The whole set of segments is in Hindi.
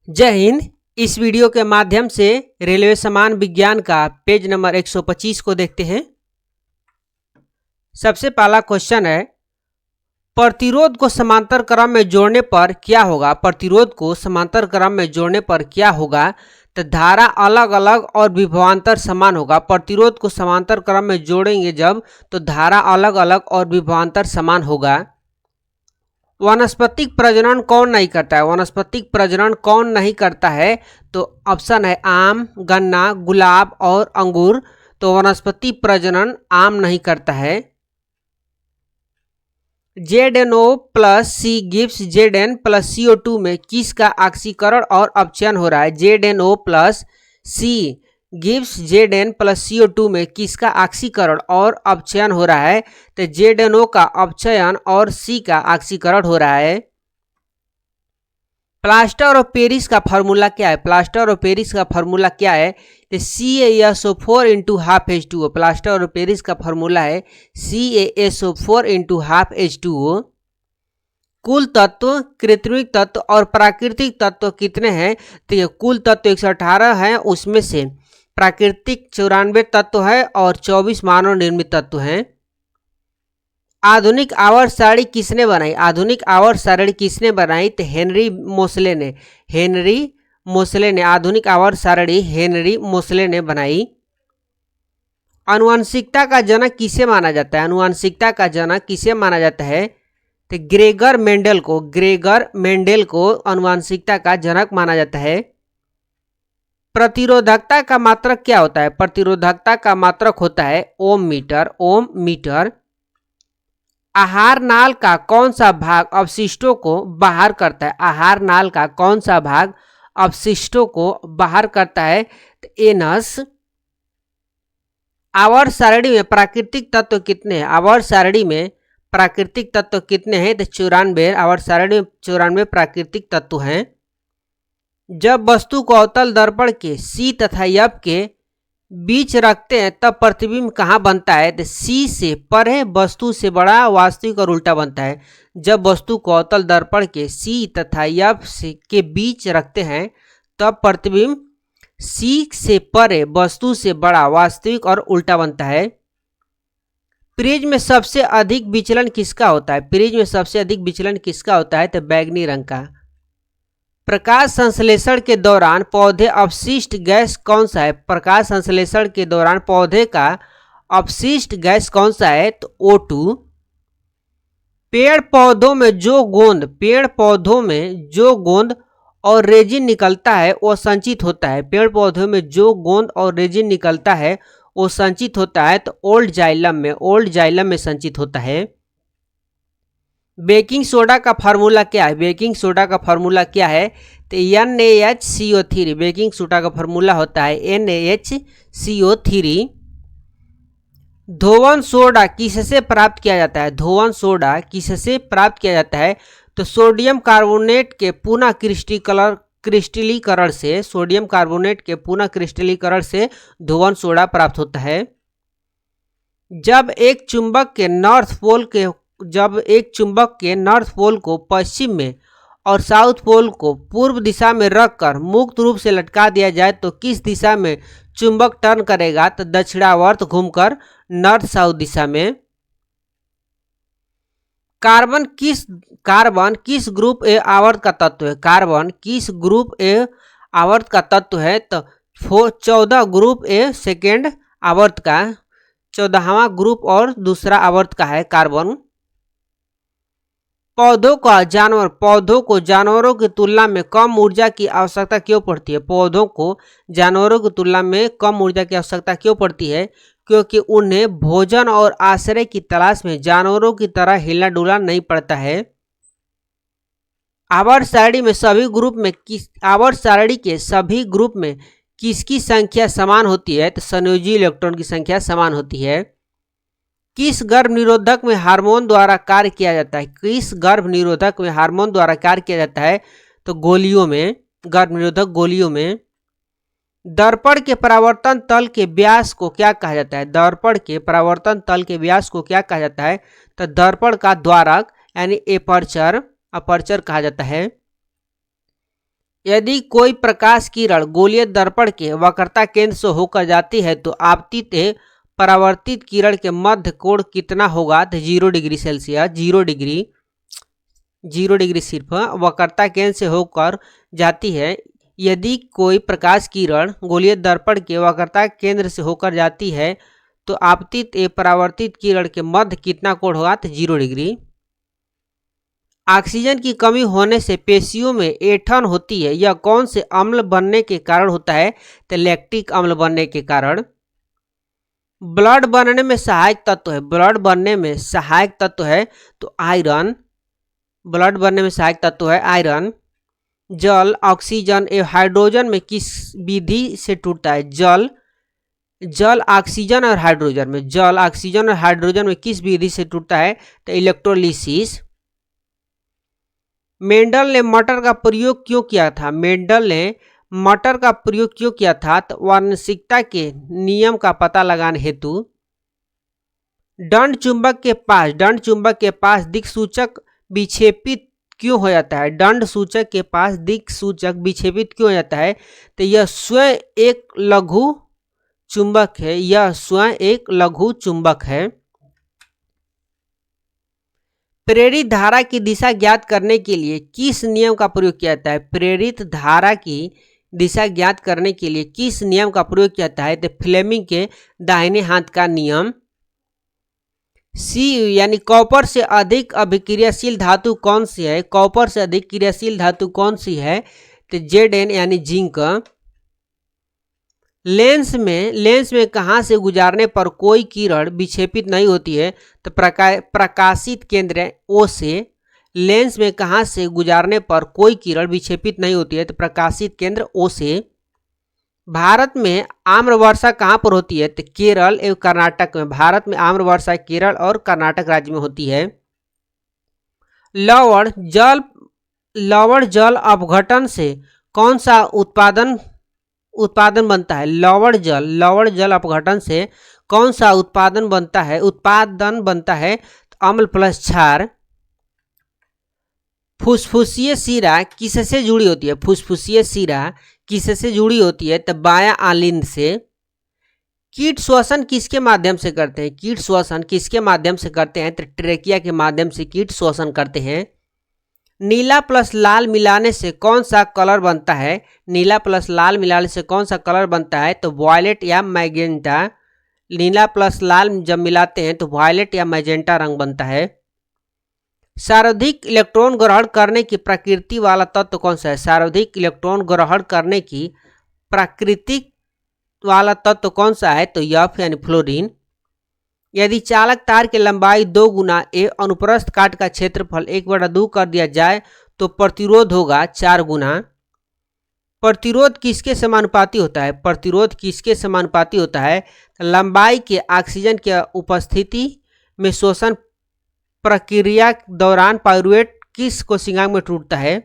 जय हिंद। इस वीडियो के माध्यम से रेलवे समान विज्ञान का पेज नंबर 125 को देखते हैं। सबसे पहला क्वेश्चन है, प्रतिरोध को समांतर क्रम में जोड़ने पर क्या होगा। प्रतिरोध को समांतर क्रम में जोड़ने पर क्या होगा, तो धारा अलग अलग और विभवांतर समान होगा। प्रतिरोध को समांतर क्रम में जोड़ेंगे जब, तो धारा अलग अलग और विभवांतर समान होगा। वनस्पतिक प्रजनन कौन नहीं करता है। वनस्पतिक प्रजनन कौन नहीं करता है, तो ऑप्शन है आम, गन्ना, गुलाब और अंगूर। तो वनस्पति प्रजनन आम नहीं करता है। ZnO प्लस सी गिव्स Zn प्लस CO2 में किसका ऑक्सीकरण और अपचयन हो रहा है। ZnO प्लस सी गिव्स Zn प्लस CO2 में किसका ऑक्सीकरण और अपचयन हो रहा है, तो ZnO का अपचयन और C का ऑक्सीकरण हो रहा है। प्लास्टर ऑफ पेरिस का फार्मूला क्या है। प्लास्टर ऑफ पेरिस का फार्मूला क्या है, तो CaSO4 into half H2O। Plaster of Paris का फार्मूला है CaSO4 इंटू हाफ H2O। कुल तत्व, कृत्रिम तत्व और प्राकृतिक तत्व कितने हैं, तो ये कुल तत्व 118 हैं, उसमें से प्राकृतिक 94 तत्व है और 24 मानव निर्मित तत्व हैं। आधुनिक आवर्त सारणी किसने बनाई। आधुनिक आवर्त सारणी किसने बनाई, तो हेनरी मोसले ने। हेनरी मोसले ने आधुनिक आवर्त सारणी हेनरी मोसले ने बनाई। आनुवंशिकता का जनक किसे माना जाता है। आनुवंशिकता का जनक किसे माना जाता है, तो ग्रेगर मेंडल को। ग्रेगर मेंडल को आनुवंशिकता का जनक माना जाता है। प्रतिरोधकता का मात्रक क्या होता है। प्रतिरोधकता का मात्रक होता है ओम मीटर। ओम मीटर। आहार नाल का कौन सा भाग अपशिष्टों को बाहर करता है। आहार नाल का कौन सा भाग अपशिष्टों को बाहर करता है, तो एनस। आवर्त सारणी में प्राकृतिक तत्व कितने हैं। आवर्त सारणी में प्राकृतिक तत्व कितने हैं, तो 94। आवर्त सारणी में 94 प्राकृतिक तत्व हैं। जब वस्तु को अवतल दर्पण के C तथा F के बीच रखते हैं तब प्रतिबिंब कहाँ बनता है, तो C से परे, वस्तु से बड़ा, वास्तविक और उल्टा बनता है। जब वस्तु को अवतल दर्पण के C तथा F के बीच रखते हैं तब प्रतिबिंब C से परे, वस्तु से बड़ा, वास्तविक और उल्टा बनता है। प्रिज्म में सबसे अधिक विचलन किसका होता है। प्रिज्म में सबसे अधिक विचलन किसका होता है, तो बैगनी रंग का। प्रकाश संश्लेषण के दौरान पौधे अपशिष्ट गैस कौन सा है। प्रकाश संश्लेषण के दौरान पौधे का अपशिष्ट गैस कौन सा है, तो O2। पेड़ पौधों में जो गोंद और रेजिन निकलता है वो संचित होता है। पेड़ पौधों में जो गोंद और रेजिन निकलता है वो संचित होता है, तो ओल्ड जाइलम में संचित होता है। बेकिंग सोडा का फार्मूला क्या है। बेकिंग सोडा का फार्मूला क्या है, तो NaHCO3। बेकिंग सोडा का फार्मूला होता है NaHCO3। धोवन सोडा किससे प्राप्त किया जाता है। धोवन सोडा किससे प्राप्त किया जाता है, तो सोडियम कार्बोनेट के पुनः क्रिस्टलीकरण से। सोडियम कार्बोनेट के पुनः क्रिस्टलीकरण से धोवन सोडा प्राप्त होता है। जब एक चुंबक के नॉर्थ पोल को पश्चिम में और साउथ पोल को पूर्व दिशा में रखकर मुक्त रूप से लटका दिया जाए तो किस दिशा में चुंबक टर्न करेगा, तो दक्षिणावर्त घूमकर नॉर्थ साउथ दिशा में। कार्बन किस ग्रुप ए आवर्त का तत्व है। कार्बन किस ग्रुप ए आवर्त का तत्व है, तो 14 ग्रुप ए सेकेंड आवर्त का 14वां ग्रुप और दूसरा आवर्त का है कार्बन। पौधों को जानवरों की तुलना में कम ऊर्जा की आवश्यकता क्यों पड़ती है। पौधों को जानवरों की तुलना में कम ऊर्जा की आवश्यकता क्यों पड़ती है, क्योंकि उन्हें भोजन और आश्रय की तलाश में जानवरों की तरह हिलना डुलना नहीं पड़ता है। आवर्त सारणी के सभी ग्रुप में किसकी संख्या समान होती है, तो संयोजी इलेक्ट्रॉन की संख्या समान होती है। किस गर्भ निरोधक में हार्मोन द्वारा कार्य किया जाता है। किस गर्भ निरोधक में हार्मोन द्वारा कार्य किया जाता है, तो गोलियों में, गर्भ निरोधक गोलियों में। दर्पण के परावर्तन तल के व्यास को क्या कहा जाता है। दर्पण के परावर्तन तल के व्यास को क्या कहा जाता है, तो दर्पण का द्वारक यानी एपर्चर कहा जाता है। यदि कोई प्रकाश किरण गोलीय दर्पण के वक्रता केंद्र से होकर जाती है तो आपतित परावर्तित किरण के मध्य कोण कितना होगा? तो 0 डिग्री सेल्सियस। 0 डिग्री सिर्फ वक्रता केंद्र से होकर जाती है। यदि कोई प्रकाश किरण गोलीय दर्पण के वक्रता केंद्र से होकर जाती है तो आपतित परावर्तित किरण के मध्य कितना कोण होगा? तो 0 डिग्री। ऑक्सीजन की कमी होने से पेशियों में ऐंठन होती है, यह कौन से अम्ल बनने के कारण होता है? तो लैक्टिक अम्ल बनने के कारण। ब्लड बनने में सहायक तत्व है, ब्लड बनने में सहायक तत्व है तो आयरन। ब्लड बनने में सहायक तत्व है आयरन। जल, ऑक्सीजन एवं हाइड्रोजन में किस विधि से टूटता है? जल ऑक्सीजन और हाइड्रोजन में, जल ऑक्सीजन और हाइड्रोजन में किस विधि से टूटता है? तो इलेक्ट्रोलिसिस। मेंडल ने मटर का प्रयोग क्यों किया था? मेंडल ने मटर का प्रयोग क्यों किया था? तो वार्षिकता के नियम का पता लगाने हेतु। दंड चुंबक के पास दिक्सूचक विक्षेपित क्यों हो जाता है? दंड सूचक के पास दिक्सूचक विक्षेपित क्यों हो जाता है? तो यह स्वयं एक लघु चुंबक है, यह स्वयं एक लघु चुंबक है। प्रेरित धारा की दिशा ज्ञात करने के लिए किस नियम का प्रयोग किया जाता है? प्रेरित धारा की दिशा ज्ञात करने के लिए किस नियम का प्रयोग किया जाता है? तो फ्लेमिंग के दाहिने हाथ का नियम। सी यानी कॉपर से अधिक अभिक्रियाशील धातु कौन सी है? कॉपर से अधिक क्रियाशील धातु कौन सी है? तो Zn यानी जिंक। लेंस में कहाँ से गुजारने पर कोई किरण विक्षेपित नहीं होती है? तो प्रकाशित केंद्र O से। लेंस में कहाँ से गुजारने पर कोई किरण विक्षेपित नहीं होती है? तो प्रकाशित केंद्र O से। भारत में आम्र वर्षा कहाँ पर होती है? तो केरल एवं कर्नाटक में। भारत में आम्र वर्षा केरल और कर्नाटक राज्य में होती है। लवण जल अपघटन से कौन सा उत्पादन बनता है? लवण जल अपघटन से कौन सा उत्पादन बनता है? तो अम्ल प्लस क्षार। फुसफुसीय शिरा किससे जुड़ी होती है? फुसफुसीय शिरा किससे जुड़ी होती है? तो बायां आलिंद से। कीट श्वसन किसके माध्यम से करते हैं? कीट श्वसन किसके माध्यम से करते हैं? तो ट्रेकिया के माध्यम से कीट श्वसन करते हैं। नीला प्लस लाल मिलाने से कौन सा कलर बनता है? नीला प्लस लाल मिलाने से कौन सा कलर बनता है? तो वॉयलेट या मैजेंटा। नीला प्लस लाल जब मिलाते हैं तो वॉयलेट या मैजेंटा रंग बनता है। सर्वाधिक इलेक्ट्रॉन ग्रहण करने की प्रकृति वाला तत्व कौन सा है? सर्वाधिक इलेक्ट्रॉन ग्रहण करने की प्राकृतिक वाला तत्व कौन सा है? तो F यानी फ्लोरीन। यदि चालक तार की लंबाई 2 गुना ए अनुप्रस्थ काट का क्षेत्रफल 1/2 कर दिया जाए तो प्रतिरोध होगा 4 गुना। प्रतिरोध किसके समानुपाती होता है? प्रतिरोध किसके समानुपाती होता है? लंबाई के ऑक्सीजन की उपस्थिति में शोषण प्रक्रिया के दौरान पाइरुवेट किस कोशिकांग में टूटता है?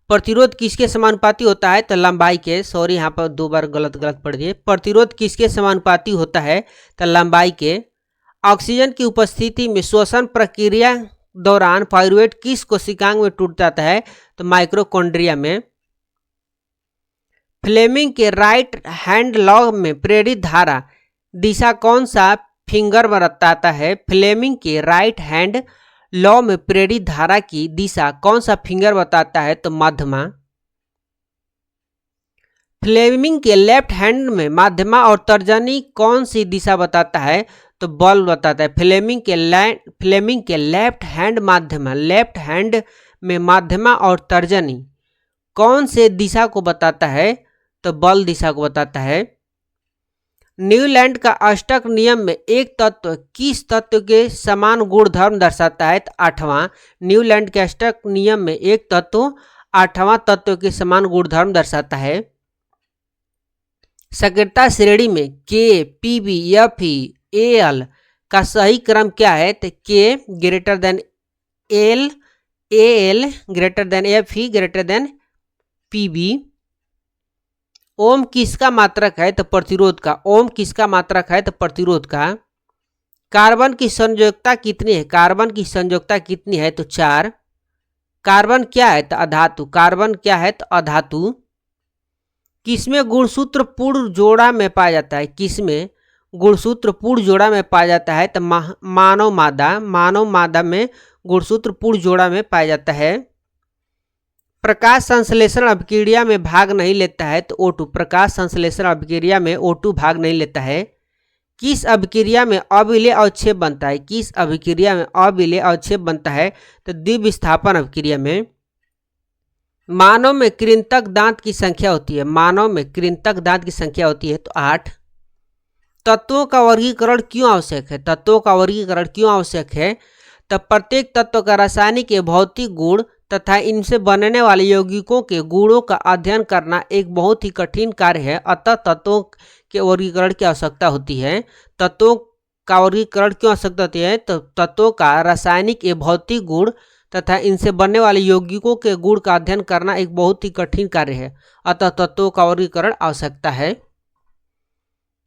प्रतिरोध किसके समानुपाती होता है? तो लंबाई के, सॉरी यहाँ पर 2 बार गलत पढ़ दिए। प्रतिरोध किसके समानुपाती होता है? तो लंबाई के। ऑक्सीजन की उपस्थिति में श्वसन प्रक्रिया दौरान पाइरुवेट किस कोशिकांग में टूट जाता है? तो माइक्रोकॉन्ड्रिया में। फ्लेमिंग के राइट हैंड लॉ में प्रेरित धारा दिशा कौन सा फिंगर बताता है? फ्लेमिंग के राइट हैंड लॉ में प्रेरित धारा की दिशा कौन सा फिंगर बताता है? तो मध्यमा। फ्लेमिंग के लेफ्ट हैंड में माध्यमा और तर्जनी कौन सी दिशा बताता है? तो बल बताता है। फ्लेमिंग के लेफ्ट हैंड में माध्यमा और तर्जनी कौन से दिशा को बताता है? तो बल दिशा को बताता है। न्यूलैंड का अष्टक नियम में एक तत्व किस तत्व के समान गुणधर्म दर्शाता है? तो 8वां। न्यूलैंड के अष्टक नियम में एक तत्व 8वां तत्व के समान गुणधर्म दर्शाता है। सक्रियता श्रेणी में के, पीबी, एफई, एल का सही क्रम क्या है? तो K greater than L, L greater than FE greater than PB. Ohm किसका मात्रक है? तो प्रतिरोध का। ओम किसका मात्रक है? तो प्रतिरोध का। कार्बन की संयोजकता कितनी है? कार्बन की संयोजकता कितनी है? तो 4। कार्बन क्या है तो अधातु, कार्बन क्या है तो अधातु। किसमें गुणसूत्र पूर्ण जोड़ा में पाया जाता है, किसमें गुणसूत्र पूर्ण जोड़ा में पाया जाता है तो मानव मादा, मानव मादा में गुणसूत्र पूर्ण जोड़ा में पाया जाता है। प्रकाश संश्लेषण अभिक्रिया में भाग नहीं लेता है तो O2, प्रकाश संश्लेषण अभिक्रिया में O2 भाग नहीं लेता है। किस अभिक्रिया में अविलेय अवक्षेप बनता है, किस अभिक्रिया में अविलेय अवक्षेप बनता है तो द्विविस्थापन अभिक्रिया में। मानव में कृंतक दांत की संख्या होती है, मानव में कृंतक दांत की संख्या होती है तो 8। तत्वों का वर्गीकरण क्यों आवश्यक है, तत्वों का वर्गीकरण क्यों आवश्यक है तो प्रत्येक तत्व का रासायनिक एवं भौतिक गुण तथा इनसे बनने वाले यौगिकों के गुणों का अध्ययन करना एक बहुत ही कठिन कार्य है, अतः तत्वों के वर्गीकरण की आवश्यकता होती है। तत्वों का वर्गीकरण क्यों आवश्यकता होती है तो तत्वों का रासायनिक एवं भौतिक गुण तथा इनसे बनने वाले यौगिकों के गुण का अध्ययन करना एक बहुत ही कठिन कार्य है, अतः तत्वों का वर्गीकरण आवश्यकता है।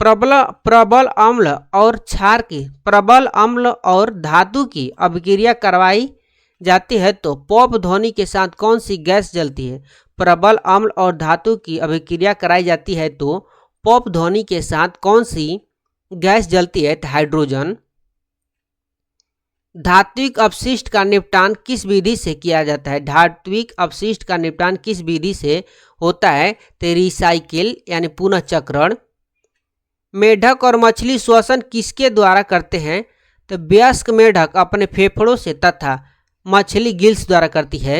प्रबल अम्ल और क्षार की, प्रबल अम्ल और धातु की अभिक्रिया करवाई जाती है तो पॉप ध्वनि के साथ कौन सी गैस जलती है। प्रबल अम्ल और धातु की अभिक्रिया कराई जाती है तो पॉप ध्वनि के साथ कौन सी गैस जलती है तो हाइड्रोजन। धात्विक अपशिष्ट का निपटान किस विधि से किया जाता है, धात्विक अपशिष्ट का निपटान किस विधि से होता है तो रिसाइकिल यानी पुनः चक्रण। मेढक और मछली श्वसन किसके द्वारा करते हैं तो वयस्क मेढक अपने फेफड़ों से तथा मछली गिल्स द्वारा करती है।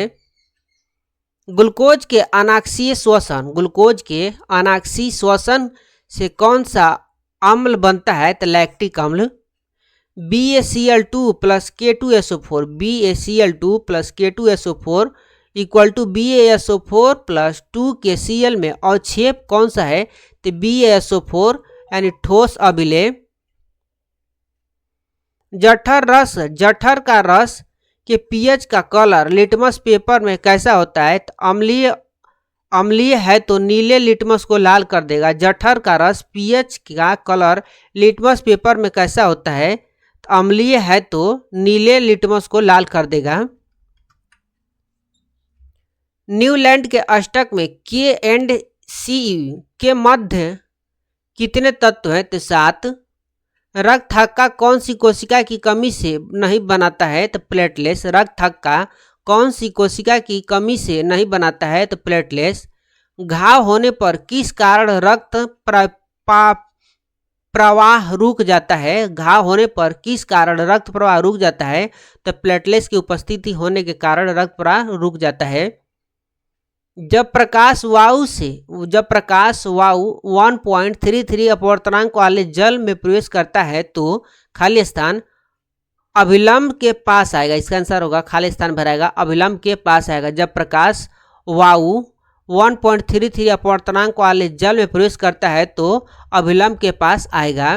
ग्लूकोज के अनाक्षीय श्वसन, ग्लूकोज के अनाक्षीय श्वसन से कौन सा अम्ल बनता है तो लैक्टिक अम्ल। BaCl2 plus K2SO4, BaCl2 plus K2SO4 equal to BaSO4 plus 2KCl में अवक्षेप कौन सा है तो BaSO4 यानी ठोस अभिलेय। जठर रस, जठर का रस के पीएच का कलर लिटमस पेपर में कैसा होता है तो अम्लीय, अम्लीय है तो नीले लिटमस को लाल कर देगा। जठर का रस पीएच का कलर लिटमस पेपर में कैसा होता है तो अम्लीय है तो नीले लिटमस को लाल कर देगा। न्यूलैंड के अष्टक में के एंड सी के मध्य कितने तत्व हैं तो 7। रक्त थक्का कौन सी कोशिका की कमी से नहीं बनाता है तो प्लेटलेस, रक्त थक्का कौन सी कोशिका की कमी से नहीं बनाता है तो प्लेटलेस। घाव होने पर किस कारण रक्त प्रवाह रुक जाता है, घाव होने पर किस कारण रक्त प्रवाह रुक जाता है तो प्लेटलेस की उपस्थिति होने के कारण रक्त प्रवाह रुक जाता है। जब प्रकाश वायु 1.33 अपवर्तनांक वाले जल में प्रवेश करता है तो खाली स्थान अभिलंब के पास आएगा, इसका आंसर होगा खाली स्थान भराएगा अभिलंब के पास आएगा। जब प्रकाश वायु 1.33 अपवर्तनांक वाले जल में प्रवेश करता है तो अभिलंब के पास आएगा।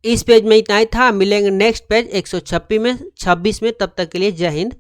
इस पेज में इतना ही था, मिलेंगे नेक्स्ट पेज 126 में। तब तक के लिए जय हिंद।